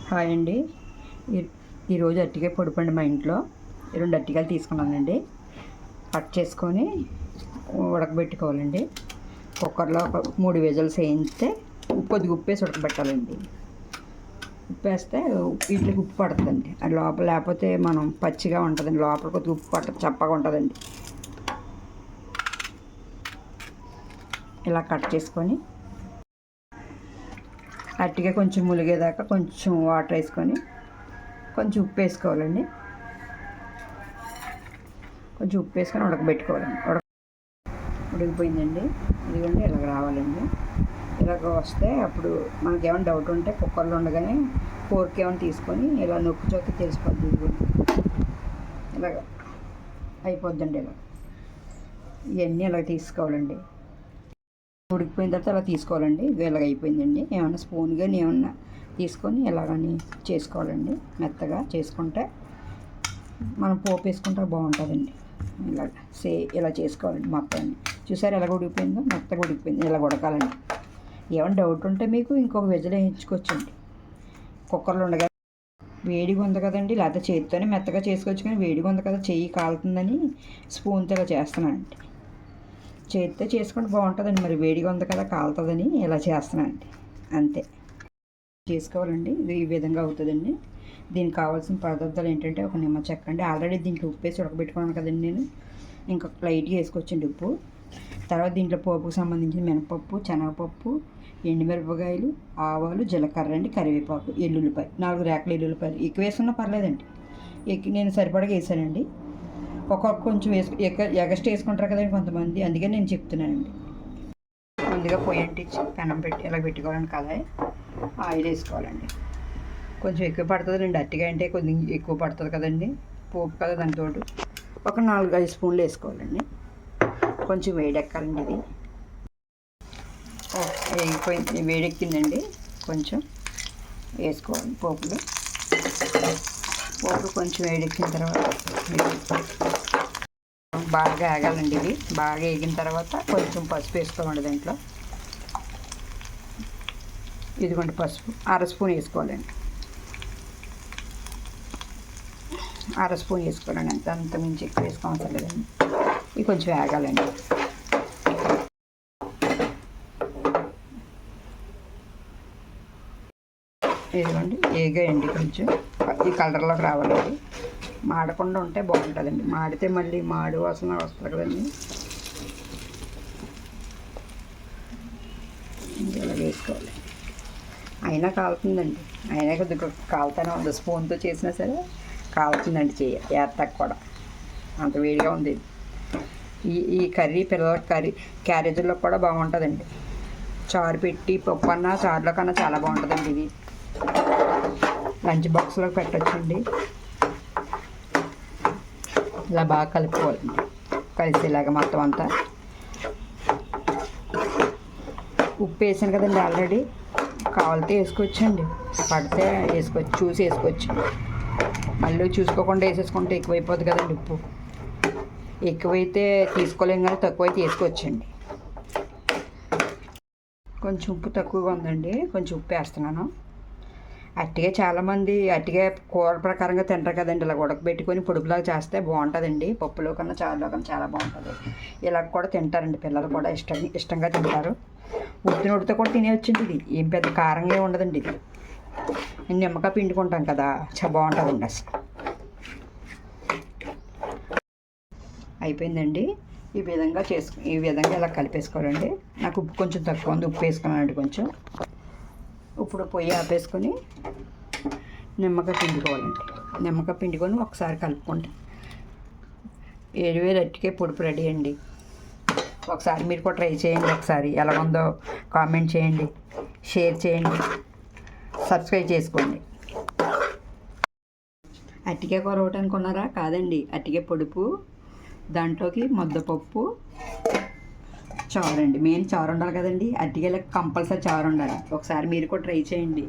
Hi అండి. ఈరోజు అరటికాయ పొడిపండి. మా ఇంట్లో 2 అరటికాయలు తీసుకున్నానండి. కట్ చేసుకొని ఉడకబెట్టుకోవాలండి. కుక్కర్లో ఒక 3 విజిల్స్ వేయిస్తే కొద్దిగా ఉప్పేసి ఉడకబెట్టాలండి. ఉప్పేస్తే వీటికి ఉప్పు పడుతుందండి. అది లోపల లేకపోతే మనం పచ్చిగా ఉంటుందండి. లోపల కొద్దిగా ఉప్పు పట్టదు, చప్పగా ఉంటుందండి. ఇలా కట్ చేసుకొని అరటికాయ కొంచెం ములిగేదాకా కొంచెం వాటర్ వేసుకొని కొంచెం ఉప్పు వేసుకోవాలండి. కొంచెం ఉప్పు వేసుకొని ఉడకబెట్టుకోవాలండి. ఉడికిపోయిందండి. ఇదిగోండి ఇలాగ రావాలండి. ఇలాగ వస్తే అప్పుడు మనకి ఏమైనా డౌట్ ఉంటే కుక్కర్లో ఉండగానే ఫోర్క్ ఏమైనా తీసుకొని ఇలా నొక్కి చొక్కి తెలిసిపోద్ది. ఇదిగోండి ఇలాగ అయిపోద్దండి. ఇలా ఇవన్నీ ఇలాగ తీసుకోవాలండి. ఉడికిపోయిన తర్వాత అలా తీసుకోవాలండి. ఇది ఇలాగ అయిపోయిందండి. ఏమన్నా స్పూన్ కానీ ఏమన్నా తీసుకొని ఇలాగని చేసుకోవాలండి. మెత్తగా చేసుకుంటే మనం పోపు వేసుకుంటే బాగుంటుందండి. ఇలాగ ఇలా చేసుకోవాలండి. మొత్తాన్ని చూసారు ఎలాగ ఉడికిపోయిందో, మెత్తగా ఉడికిపోయింది. ఇలా ఉడకాలండి. ఏమైనా డౌట్ ఉంటే మీకు ఇంకొక విజిల్ వేయించుకోవచ్చండి. కుక్కర్లో ఉండగా వేడిగా ఉంది కదండి, లేకపోతే చేతితోనే మెత్తగా చేసుకోవచ్చు. కానీ వేడిగా ఉంది కదా, చెయ్యి కాలుతుందని స్పూన్తో ఇలా చేస్తున్నానండి. చేతితో చేసుకుంటే బాగుంటుందండి. మరి వేడిగా ఉంది కదా, కాలుతుందని ఇలా చేస్తున్నానండి. అంతే చేసుకోవాలండి. ఇది ఈ విధంగా అవుతుందండి. దీనికి కావాల్సిన పదార్థాలు ఏంటంటే ఒక నిమ్మ చెక్క అండి. ఆల్రెడీ దీంట్లో ఉప్పు వేసి ఉడకబెట్టుకున్నాను కదండి నేను. ఇంకా లైట్గా వేసుకోవచ్చండి ఉప్పు. తర్వాత దీంట్లో పోపుకు సంబంధించిన మినపప్పు, శనగపప్పు, ఎండుమిరపకాయలు, ఆవాలు, జీలకర్ర అండి, కరివేపాకు, ఎల్లుల్లిపాయ, 4 రేకల ఎల్లుల్లిపాయలు. ఎక్కువ వేసుకున్నా పర్లేదండి. నేను సరిపడగా వేసానండి. ఒక్కొక్క కొంచెం ఎగస్ట్ వేసుకుంటారు కదండి కొంతమంది, అందుకని నేను చెప్తున్నానండి. ముందుగా పొయ్యి అంటించి పెనం పెట్టి ఇలా పెట్టుకోవాలండి. కడాయి ఆయిల్ వేసుకోవాలండి. కొంచెం ఎక్కువ పడుతుందండి. అరటికాయ అంటే కొంచెం ఎక్కువ పడుతుంది కదండి, పోపు కదా, దానితో ఒక 4-5 స్పూన్లు వేసుకోవాలండి. కొంచెం వేడెక్కాలండి. ఇది వేగిపోయింది, వేడెక్కిందండి. కొంచెం వేసుకోవాలి పోపులు కొంచెం వేడెక్కిన తర్వాత బాగా ఆగాలండి. ఇది బాగా వేగిన తర్వాత కొంచెం పసుపు వేసుకోమండి దాంట్లో. ఇదిగోండి పసుపు 1/2 స్పూన్ వేసుకోవాలండి. 1/2 స్పూన్ వేసుకోవాలండి. అంత మించి ఎక్కువ వేసుకోవడం లేదండి. ఇది కొంచెం వేగాలండి. ఇదిగోండి వేగాయండి. కొంచెం ఈ కలర్లోకి రావాలండి. మాడకుండా ఉంటే బాగుంటుందండి. మాడితే మళ్ళీ మాడు వాసన వస్తుంది కదండి. ఇలా వేసుకోవాలి. అయినా కాలుతుందండి. అయినా కొద్దిగా కాలుతూనే ఉంది. స్పూన్తో చేసినా సరే కాలుతుందండి. ఏత్తకు కూడా అంత వేడిగా ఉంది. ఈ కర్రీ పిల్లల క్యారేజీల్లో కూడా బాగుంటుందండి. చారు పెట్టి పప్పు అన్నా చారులో కన్నా చాలా బాగుంటుందండి. ఇది లంచ్ బాక్స్లో పెట్టచ్చండి. ఇలా బాగా కలుపుకోవాలండి. కలిసేలాగా మొత్తం అంతా. ఉప్పు వేసాను కదండి ఆల్రెడీ. కావాలితే వేసుకోవచ్చండి, పడితే వేసుకోవచ్చు, చూసి వేసుకోవచ్చు. మళ్ళీ చూసుకోకుండా వేసేసుకుంటే ఎక్కువైపోతుంది కదండి ఉప్పు. ఎక్కువైతే తీసుకోలేం కానీ తక్కువైతే వేసుకోవచ్చండి. కొంచెం ఉప్పు తక్కువగా ఉందండి, కొంచెం ఉప్పు వేస్తున్నాను. అరటికాయ చాలామంది అరటికాయ కూర ప్రకారంగా తింటారు కదండి. ఇలా ఉడకబెట్టుకొని పొడుపులాగా చేస్తే బాగుంటుందండి. పప్పులో కన్నా చారులో కన్నా చాలా బాగుంటుంది. ఇలా కూడా తింటారండి. పిల్లలు కూడా ఇష్టంగా తింటారు. ఉడితో కూడా తినేవచ్చండి. ఇది ఏం పెద్ద కారంగా ఉండదండి. ఇది నిమ్మకాయ పిండుకుంటాం కదా, చాలా బాగుంటుందండి. అసలు అయిపోయిందండి. ఈ విధంగా ఇలా కలిపేసుకోవాలండి. నాకు ఉప్పు కొంచెం తక్కువ ఉంది, ఉప్పు వేసుకున్నానండి కొంచెం. ఇప్పుడు పొయ్యి ఆపేసుకొని నిమ్మకాయ పిండుకోవాలండి. నిమ్మకాయ పిండుకొని ఒకసారి కలుపుకుంటే వేడి అరటికాయ పొడుపు రెడీ అండి. ఒకసారి మీరు కూడా ట్రై చేయండి. ఒకసారి ఎలా ఉందో కామెంట్ చేయండి, షేర్ చేయండి, సబ్స్క్రైబ్ చేసుకోండి. అరటికాయ కూర ఒకటి అనుకున్నారా? కాదండి, అరటికాయ పొడుపు, దాంట్లోకి ముద్దపప్పు, చారు అండి. మెయిన్ చారు ఉండాలి కదండి. అరటికాయలకు కంపల్సరీ చారు ఉండాలి. ఒకసారి మీరు కూడా ట్రై చేయండి.